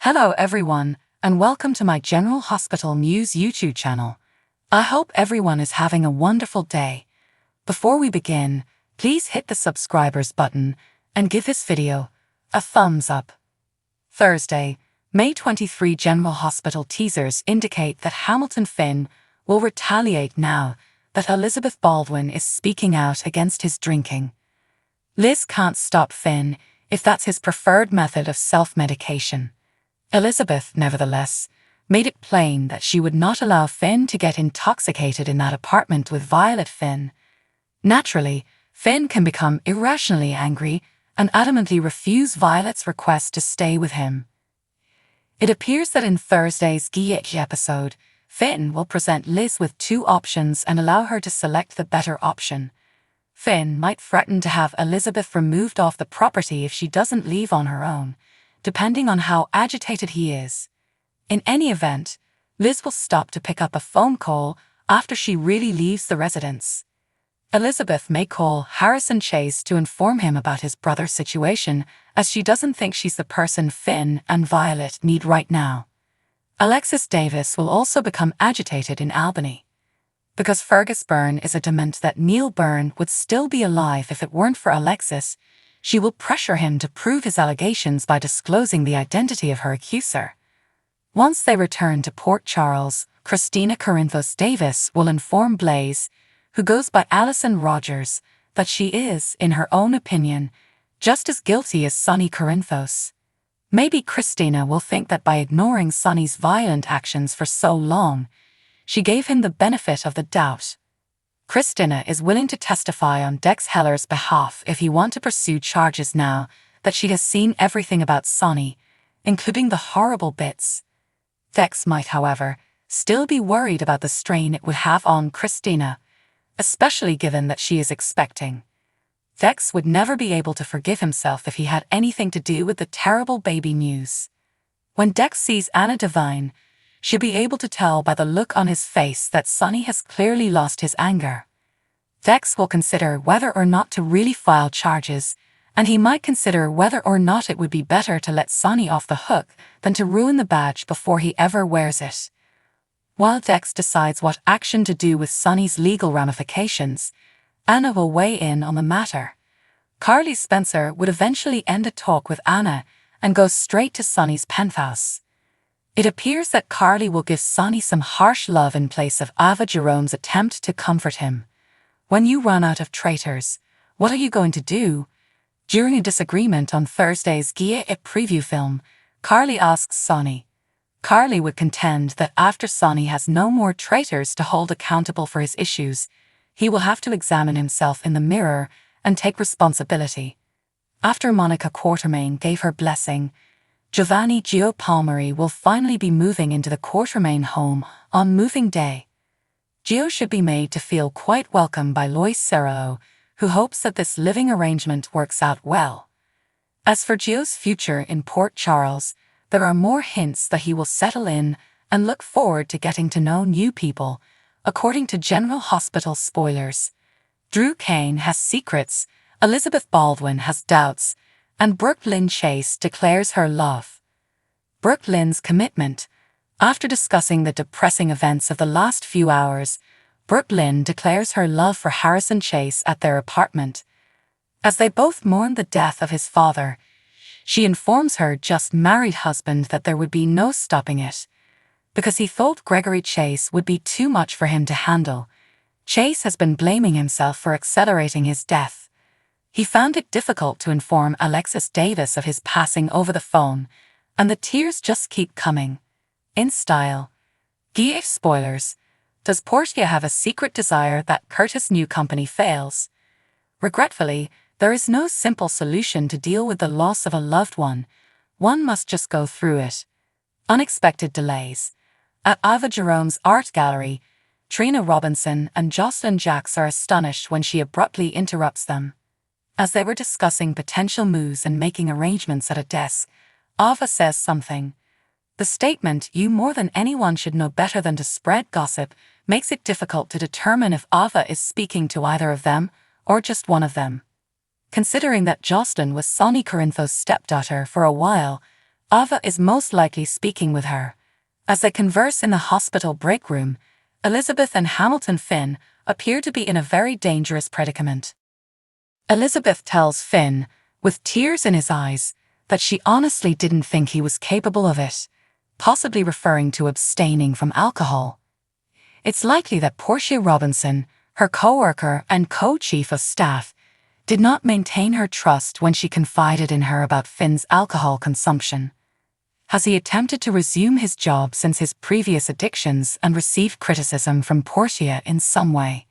Hello everyone, and welcome to my General Hospital News YouTube channel. I hope everyone is having a wonderful day. Before we begin, please hit the subscribers button and give this video a thumbs up. Thursday, May 23 General Hospital teasers indicate that Hamilton Finn will retaliate now that Elizabeth Baldwin is speaking out against his drinking. Liz can't stop Finn if that's his preferred method of self-medication. Elizabeth, nevertheless, made it plain that she would not allow Finn to get intoxicated in that apartment with Violet Finn. Naturally, Finn can become irrationally angry and adamantly refuse Violet's request to stay with him. It appears that in Thursday's GH episode, Finn will present Liz with two options and allow her to select the better option. Finn might threaten to have Elizabeth removed off the property if she doesn't leave on her own, depending on how agitated he is. In any event, Liz will stop to pick up a phone call after she really leaves the residence. Elizabeth may call Harrison Chase to inform him about his brother's situation, as she doesn't think she's the person Finn and Violet need right now. Alexis Davis will also become agitated in Albany. Because Fergus Byrne is adamant that Neil Byrne would still be alive if it weren't for Alexis, she will pressure him to prove his allegations by disclosing the identity of her accuser. Once they return to Port Charles, Christina Corinthos Davis will inform Blaze, who goes by Alison Rogers, that she is, in her own opinion, just as guilty as Sonny Corinthos. Maybe Christina will think that by ignoring Sonny's violent actions for so long, she gave him the benefit of the doubt. Christina is willing to testify on Dex Heller's behalf if he wants to pursue charges now that she has seen everything about Sonny, including the horrible bits. Dex might, however, still be worried about the strain it would have on Christina, especially given that she is expecting. Dex would never be able to forgive himself if he had anything to do with the terrible baby news. When Dex sees Anna Devine, she'll be able to tell by the look on his face that Sonny has clearly lost his anger. Dex will consider whether or not to really file charges, and he might consider whether or not it would be better to let Sonny off the hook than to ruin the badge before he ever wears it. While Dex decides what action to do with Sonny's legal ramifications, Anna will weigh in on the matter. Carly Spencer would eventually end a talk with Anna and go straight to Sonny's penthouse. It appears that Carly will give Sonny some harsh love in place of Ava Jerome's attempt to comfort him. When you run out of traitors, what are you going to do? During a disagreement on Thursday's Gia preview film, Carly asks Sonny. Carly would contend that after Sonny has no more traitors to hold accountable for his issues, he will have to examine himself in the mirror and take responsibility. After Monica Quartermain gave her blessing, Giovanni Gio Palmieri will finally be moving into the Quartermain home on moving day. Gio should be made to feel quite welcome by Lois Serrao, who hopes that this living arrangement works out well. As for Gio's future in Port Charles, there are more hints that he will settle in and look forward to getting to know new people, according to General Hospital spoilers. Drew Kane has secrets, Elizabeth Baldwin has doubts, and Brooke Lynn Chase declares her love. Brooke Lynn's commitment. After discussing the depressing events of the last few hours, Brooke Lynn declares her love for Harrison Chase at their apartment. As they both mourn the death of his father, she informs her just married husband that there would be no stopping it. Because he thought Gregory Chase would be too much for him to handle, Chase has been blaming himself for accelerating his death. He found it difficult to inform Alexis Davis of his passing over the phone, and the tears just keep coming. In style. GH spoilers. Does Portia have a secret desire that Curtis' new company fails? Regretfully, there is no simple solution to deal with the loss of a loved one. One must just go through it. Unexpected delays. At Ava Jerome's art gallery, Trina Robinson and Jocelyn Jacks are astonished when she abruptly interrupts them. As they were discussing potential moves and making arrangements at a desk, Ava says something. The statement, "You more than anyone should know better than to spread gossip," makes it difficult to determine if Ava is speaking to either of them, or just one of them. Considering that Jocelyn was Sonny Corinthos' stepdaughter for a while, Ava is most likely speaking with her. As they converse in the hospital break room, Elizabeth and Hamilton Finn appear to be in a very dangerous predicament. Elizabeth tells Finn, with tears in his eyes, that she honestly didn't think he was capable of it, possibly referring to abstaining from alcohol. It's likely that Portia Robinson, her co-worker and co-chief of staff, did not maintain her trust when she confided in her about Finn's alcohol consumption. Has he attempted to resume his job since his previous addictions and received criticism from Portia in some way?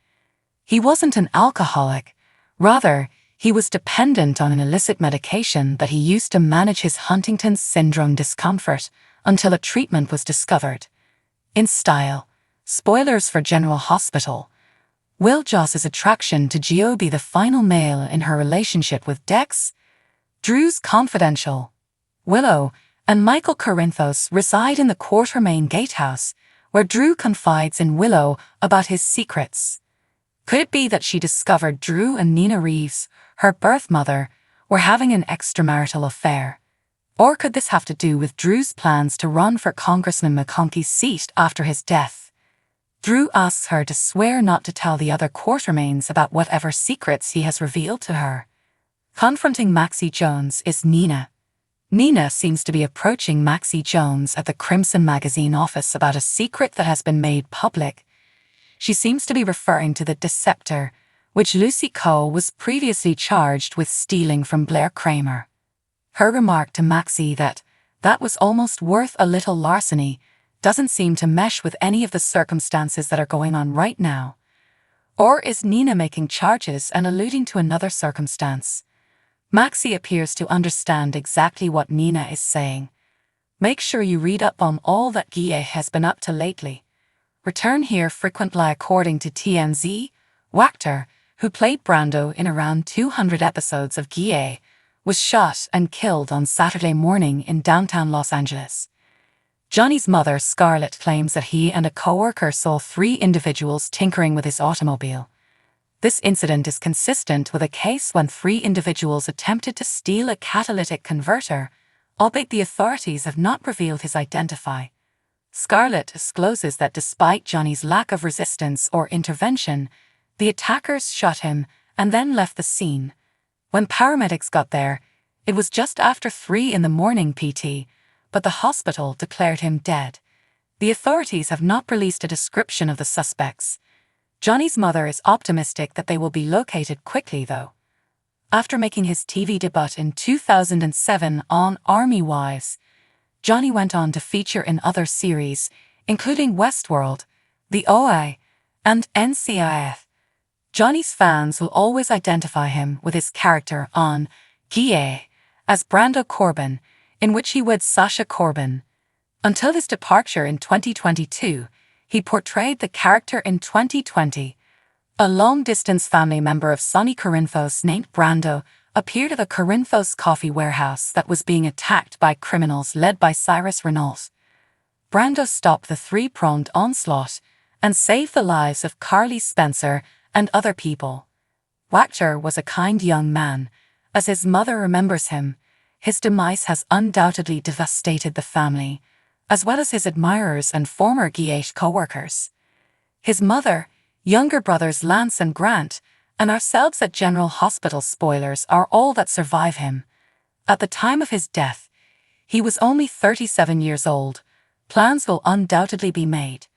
He wasn't an alcoholic. Rather, he was dependent on an illicit medication that he used to manage his Huntington's syndrome discomfort until a treatment was discovered. In style, spoilers for General Hospital, will Joss's attraction to Gio be the final nail in her relationship with Dex? Drew's confidential. Willow and Michael Corinthos reside in the Quartermain Gatehouse, where Drew confides in Willow about his secrets. Could it be that she discovered Drew and Nina Reeves, her birth mother, were having an extramarital affair? Or could this have to do with Drew's plans to run for Congressman McConkey's seat after his death? Drew asks her to swear not to tell the other Quartermains about whatever secrets he has revealed to her. Confronting Maxie Jones is Nina. Nina seems to be approaching Maxie Jones at the Crimson Magazine office about a secret that has been made public. She seems to be referring to the Deceptor, which Lucy Coe was previously charged with stealing from Blair Kramer. Her remark to Maxie that was almost worth a little larceny doesn't seem to mesh with any of the circumstances that are going on right now. Or is Nina making charges and alluding to another circumstance? Maxie appears to understand exactly what Nina is saying. Make sure you read up on all that Guille has been up to lately. Return here frequently. According to TMZ, Wachter, who played Brando in around 200 episodes of Guille, was shot and killed on Saturday morning in downtown Los Angeles. Johnny's mother, Scarlett, claims that he and a co-worker saw 3 individuals tinkering with his automobile. This incident is consistent with a case when 3 individuals attempted to steal a catalytic converter, albeit the authorities have not revealed his identity. Scarlett discloses that despite Johnny's lack of resistance or intervention, the attackers shot him and then left the scene. When paramedics got there, it was just after 3 in the morning PT, but the hospital declared him dead. The authorities have not released a description of the suspects. Johnny's mother is optimistic that they will be located quickly, though. After making his TV debut in 2007 on Army Wives, Johnny went on to feature in other series, including Westworld, The OI, and NCIS. Johnny's fans will always identify him with his character on Guille as Brando Corbin, in which he wed Sasha Corbin. Until his departure in 2022, he portrayed the character in 2020. A long-distance family member of Sonny Corinthos named Brando appeared at a Corinthos coffee warehouse that was being attacked by criminals led by Cyrus Reynolds. Brando stopped the 3-pronged onslaught and saved the lives of Carly Spencer and other people. Wachter was a kind young man. As his mother remembers him, his demise has undoubtedly devastated the family, as well as his admirers and former Guille co-workers. His mother, younger brothers Lance and Grant, and ourselves at General Hospital spoilers are all that survive him. At the time of his death, he was only 37 years old. Plans will undoubtedly be made.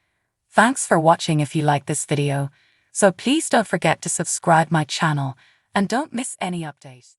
Thanks for watching. If you like this video, so please don't forget to subscribe my channel and don't miss any update.